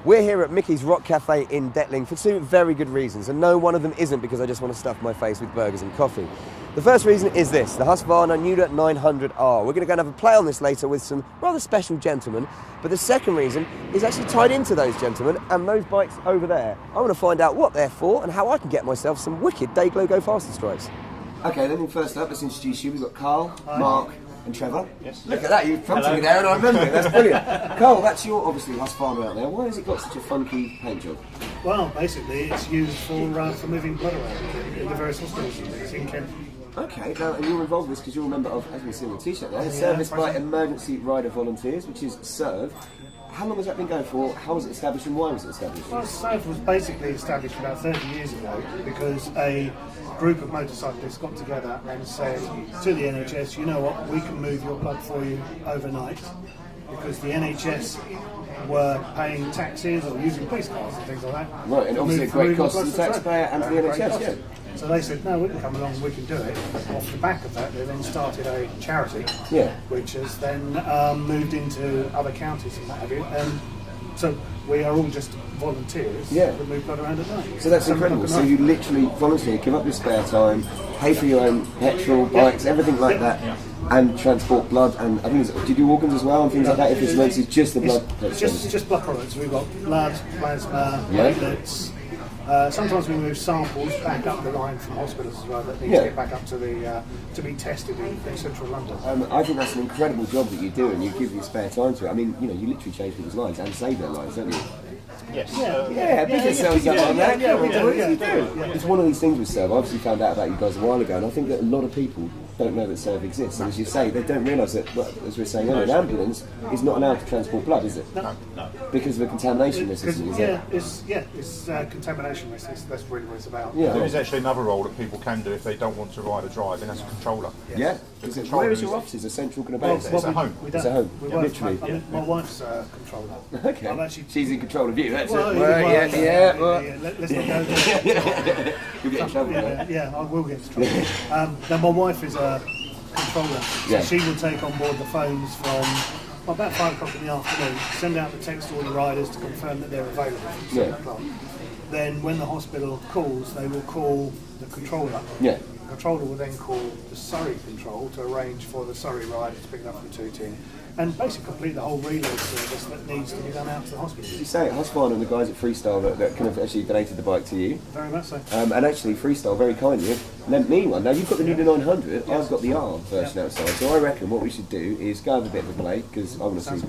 We're here at Mickey's Rock Cafe in Detling for two very good reasons, and no one of them isn't because I just want to stuff my face with burgers and coffee. The first reason is this, the Husqvarna Nuda 900R. We're going to go and have a play on this later with some rather special gentlemen, but the second reason is actually tied into those gentlemen and those bikes over there. I want to find out what they're for and how I can get myself some wicked Dayglow Go Faster stripes. Okay, then first up, let's introduce you. We've got Carl, Hi. Mark and Trevor. Yes. Look at that, you prompted me there and I remember it, that's brilliant. Carl, that's your, obviously, Husqvarna out there. Why has it got such a funky paint job? Well, basically, it's used for moving blood around in the various hospitals and things in Kent. Okay, now, and you're involved with this because you're a member of, as we see on the t-shirt there, Service by Emergency Rider Volunteers, which is SERV. How long has that been going for? How was it established and why was it established? Well, SERV was basically established about 30 years ago because a group of motorcyclists got together and said to the NHS, you know what, we can move your blood for you overnight, because the NHS were paying taxes or using police cars and things like that. Right, and obviously a great cost to the taxpayer and to the NHS, yeah. So they said, no, we can come along, we can do it. Off the back of that, they then started a charity, which has then moved into other counties and what have you. And so we are all just volunteers that move blood around at night. So that's incredible. So you literally volunteer, give up your spare time, pay for your own petrol, bikes, everything like that, and transport blood. And I think, do you do organs as well and things like that? If it's mostly just the blood? Just blood products. We've got blood, plasma, platelets. Sometimes we move samples back up the line from hospitals as well that need to get back up to the to be tested in central London. I think that's an incredible job that you do, and you give your spare time to it. I mean, you know, you literally change people's lives and save their lives, don't you? Yes. Big yourselves up on that. It's one of these things with SERV. I obviously found out about you guys a while ago, and I think that a lot of people don't know that SERV exists. And as you say, they don't realise that, well, as we're saying earlier, an ambulance is not allowed to transport blood, is it? No. Because of the contamination risk, isn't it? It's contamination risk. That's really what it's about. Yeah. There is actually another role that people can do if they don't want to ride or drive, and that's a controller. Yeah. Where is your office? Is it central going to be? It's at home. It's at home. Literally. My wife's a controller. Okay. She's in control of you. That's it. Let's not go there. You'll get in trouble. I will get in trouble. Now my wife is a controller, so she will take on board the phones from about 5 o'clock in the afternoon, send out the text to all the riders to confirm that they're available from 7 o'clock. Then when the hospital calls, they will call the controller. The controller will then call the Surrey control to arrange for the Surrey rider to pick it up from 210 and basically complete the whole relay service that needs to be done out to the hospital. Did you say Husqvarna and the guys at Freestyle that kind of actually donated the bike to you? Very much so. And actually Freestyle very kindly lent me one. Now you've got the Nuda 900, I've got the R version outside, so I reckon what we should do is go have a bit of a play, because I want to see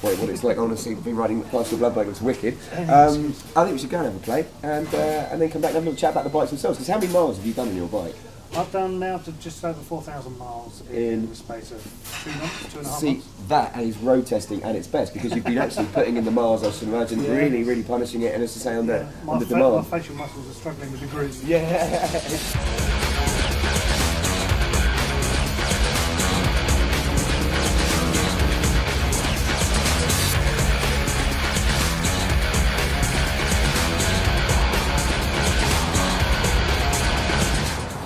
what it's like. I want to see me riding past your blood bike. It's wicked. I think we should go and have a play and then come back and have a little chat about the bikes themselves, because how many miles have you done on your bike? I've done now to just over 4,000 miles in the space of 2 months, 2.5 months. See, that is road testing at its best, because you've been actually putting in the miles, I should imagine, really punishing it, and as I say, under demand. My facial muscles are struggling with the grooves.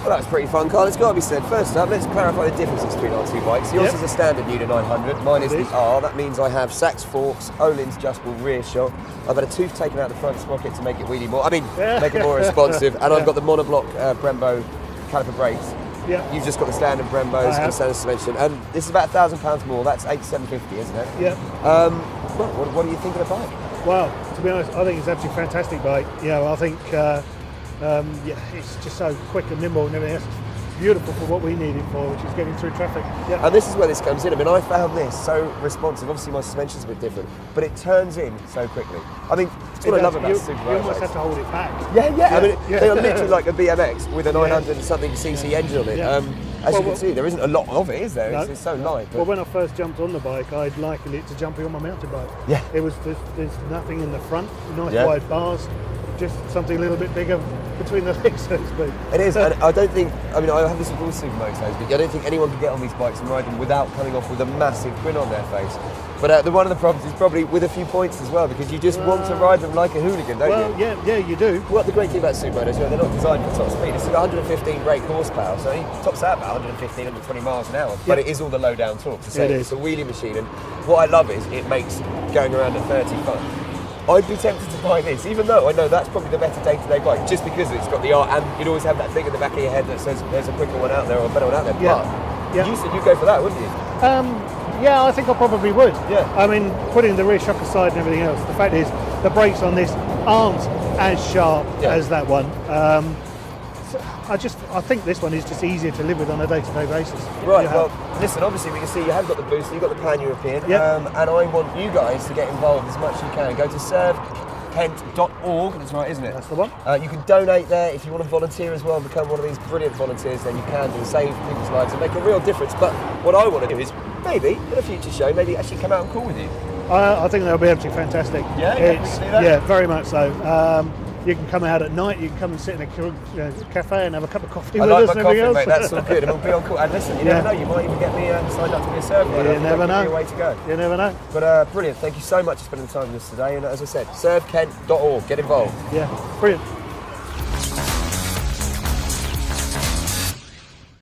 Well, that's pretty fun, Carl. It's got to be said. First up, let's clarify the differences between our two bikes. Yours is a standard Nuda 900, mine is the R. That means I have Sachs forks, Öhlins adjustable rear shock. I've had a tooth taken out the front sprocket to make it wheelie more, make it more responsive, and I've got the monoblock Brembo caliper brakes. You've just got the standard Brembos and standard suspension, and this is about £1,000 more. That's 8,750, isn't it? What do you think of the bike? Well, to be honest, I think it's absolutely fantastic bike. I think it's just so quick and nimble and everything else. It's beautiful for what we need it for, which is getting through traffic. And this is where this comes in. I mean, I found this so responsive. Obviously, my suspension's a bit different, but it turns in so quickly. I mean, that's what I love about super You almost have to hold it back. I mean, they are literally like a BMX with a 900 and something cc engine on it. As you can see, there isn't a lot of it, is there? No. It's so light. Well, when I first jumped on the bike, I'd likened it to jumping on my mountain bike. It was there's nothing in the front, nice wide bars, just something a little bit bigger between the legs, so to speak. It is, and I don't think, I mean, I have this with all supermotos, but I don't think anyone can get on these bikes and ride them without coming off with a massive grin on their face. But one of the problems is probably with a few points as well, because you just want to ride them like a hooligan, don't you? Yeah, you do. Well, the great thing about supermotos, they're not designed for top speed. It's got 115 brake horsepower, so it tops out about 115, 120 miles an hour. But it is all the low down torque. It's a wheelie machine, and what I love is it makes going around at 30 fun. I'd be tempted to buy this, even though I know that's probably the better day-to-day bike, just because it's got the art, and you'd always have that thing in the back of your head that says there's a quicker one out there or a better one out there. But you said you'd go for that, wouldn't you? Yeah, I think I probably would. Yeah. I mean, putting the rear shock aside and everything else, the fact is the brakes on this aren't as sharp as that one. So I think this one is just easier to live with on a day-to-day basis. Right, well, listen, obviously we can see you have got the booster, you've got the Pan-European, and I want you guys to get involved as much as you can. Go to servekent.org, that's right, isn't it? That's the one. You can donate there. If you want to volunteer as well and become one of these brilliant volunteers, then you can do, save people's lives and make a real difference. But what I want to do is maybe, in a future show, maybe actually come out and call with you. I think they'll be absolutely fantastic. Yeah, yeah, very much so. You can come out at night, you can come and sit in a cafe and have a cup of coffee with us and everything else. Mate, that's all good, and we'll be on call. And listen, you never know, you might even get me signed up to be a serve rider. You never know. Be a way to go. You never know. But brilliant, thank you so much for spending the time with us today. And as I said, servekent.org, get involved. Yeah, brilliant.